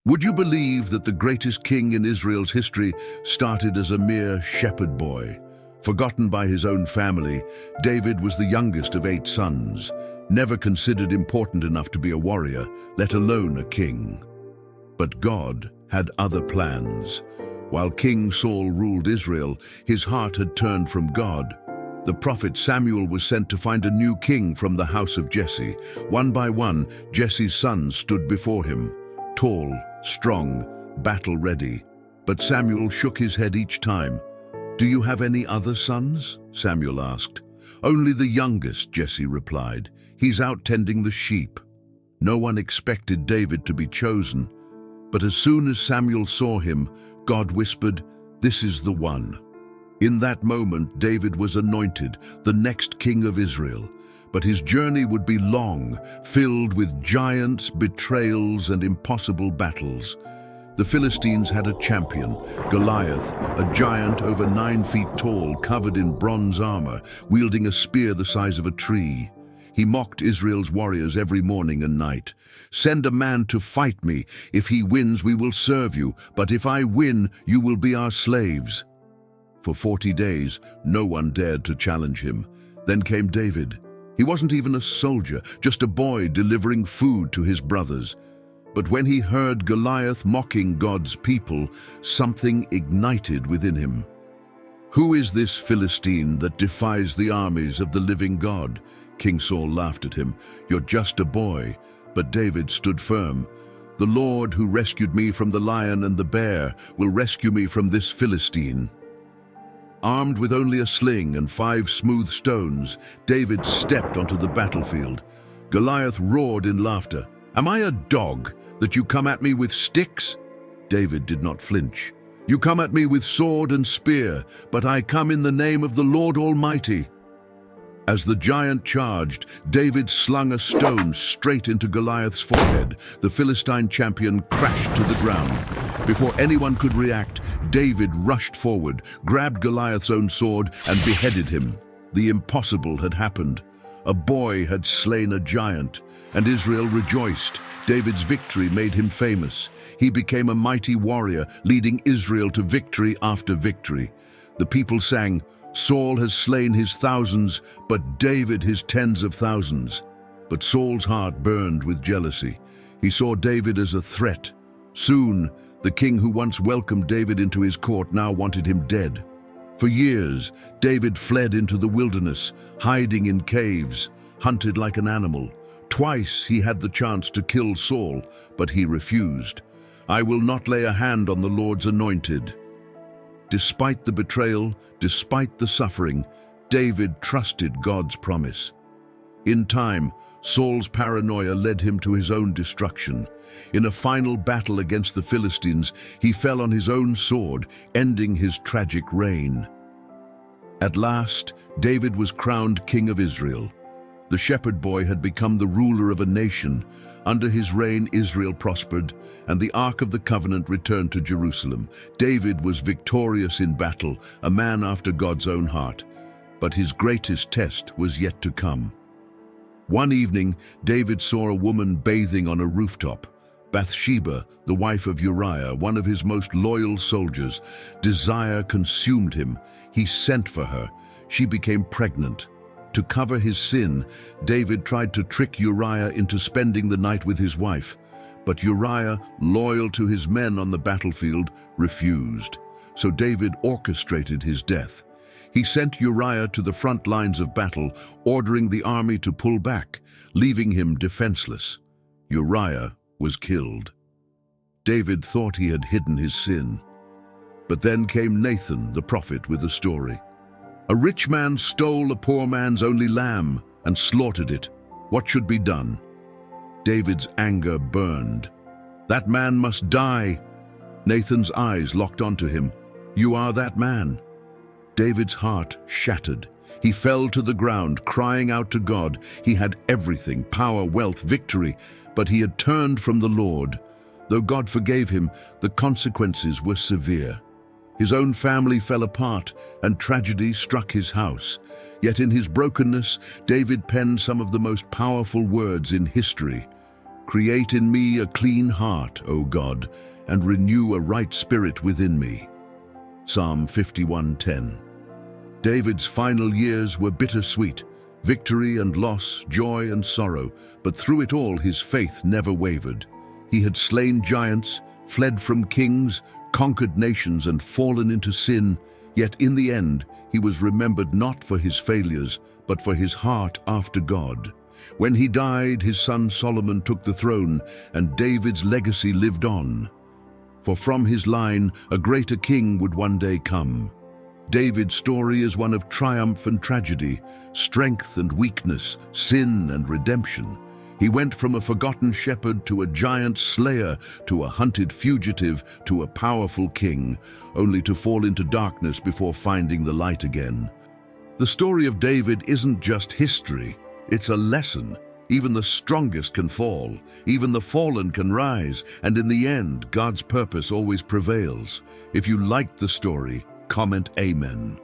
Would you believe that the greatest king in Israel's history started as a mere shepherd boy? Forgotten by his own family, David was the youngest of 8 sons, never considered important enough to be a warrior, let alone a king. But God had other plans. While King Saul ruled Israel, his heart had turned from God. The prophet Samuel was sent to find a new king from the house of Jesse. One by one, Jesse's sons stood before him, tall, strong, battle-ready. But Samuel shook his head each time. "Do you have any other sons?" Samuel asked. "Only the youngest," Jesse replied. "He's out tending the sheep." No one expected David to be chosen. But as soon as Samuel saw him, God whispered, "This is the one." In that moment, David was anointed, the next king of Israel. But his journey would be long, filled with giants, betrayals, and impossible battles. The Philistines had a champion, Goliath, a giant over 9 feet tall, covered in bronze armor, wielding a spear the size of a tree. He mocked Israel's warriors every morning and night. "Send a man to fight me. If he wins, we will serve you. But if I win, you will be our slaves." For 40 days, no one dared to challenge him. Then came David. He wasn't even a soldier, just a boy delivering food to his brothers. But when he heard Goliath mocking God's people, something ignited within him. "Who is this Philistine that defies the armies of the living God?" King Saul laughed at him. "You're just a boy." But David stood firm. "The Lord who rescued me from the lion and the bear will rescue me from this Philistine." Armed with only a sling and 5 smooth stones, David stepped onto the battlefield. Goliath roared in laughter. "Am I a dog that you come at me with sticks?" David did not flinch. "You come at me with sword and spear, but I come in the name of the Lord Almighty." As the giant charged, David slung a stone straight into Goliath's forehead. The Philistine champion crashed to the ground. Before anyone could react, David rushed forward, grabbed Goliath's own sword, and beheaded him. The impossible had happened. A boy had slain a giant, and Israel rejoiced. David's victory made him famous. He became a mighty warrior, leading Israel to victory after victory. The people sang, "Saul has slain his thousands, but David his tens of thousands." But Saul's heart burned with jealousy. He saw David as a threat. Soon, the king who once welcomed David into his court now wanted him dead. For years, David fled into the wilderness, hiding in caves, hunted like an animal. Twice he had the chance to kill Saul, but he refused. "I will not lay a hand on the Lord's anointed." Despite the betrayal, despite the suffering, David trusted God's promise. In time, Saul's paranoia led him to his own destruction. In a final battle against the Philistines, he fell on his own sword, ending his tragic reign. At last, David was crowned king of Israel. The shepherd boy had become the ruler of a nation. Under his reign, Israel prospered, and the Ark of the Covenant returned to Jerusalem. David was victorious in battle, a man after God's own heart. But his greatest test was yet to come. One evening, David saw a woman bathing on a rooftop. Bathsheba, the wife of Uriah, one of his most loyal soldiers. Desire consumed him. He sent for her. She became pregnant. To cover his sin, David tried to trick Uriah into spending the night with his wife. But Uriah, loyal to his men on the battlefield, refused. So David orchestrated his death. He sent Uriah to the front lines of battle, ordering the army to pull back, leaving him defenseless. Uriah was killed. David thought he had hidden his sin. But then came Nathan, the prophet, with a story. "A rich man stole a poor man's only lamb and slaughtered it. What should be done?" David's anger burned. "That man must die." Nathan's eyes locked onto him. "You are that man." David's heart shattered. He fell to the ground, crying out to God. He had everything, power, wealth, victory, but he had turned from the Lord. Though God forgave him, the consequences were severe. His own family fell apart, and tragedy struck his house. Yet in his brokenness, David penned some of the most powerful words in history. Create in me a clean heart, O God, and renew a right spirit within me. Psalm 51:10. David's final years were bittersweet, victory and loss, joy and sorrow, but through it all his faith never wavered. He had slain giants, fled from kings, conquered nations and fallen into sin, yet in the end he was remembered not for his failures, but for his heart after God. When he died, his son Solomon took the throne, and David's legacy lived on. For from his line, a greater king would one day come. David's story is one of triumph and tragedy, strength and weakness, sin and redemption. He went from a forgotten shepherd to a giant slayer, to a hunted fugitive, to a powerful king, only to fall into darkness before finding the light again. The story of David isn't just history, it's a lesson. Even the strongest can fall, even the fallen can rise, and in the end, God's purpose always prevails. If you liked the story, comment Amen.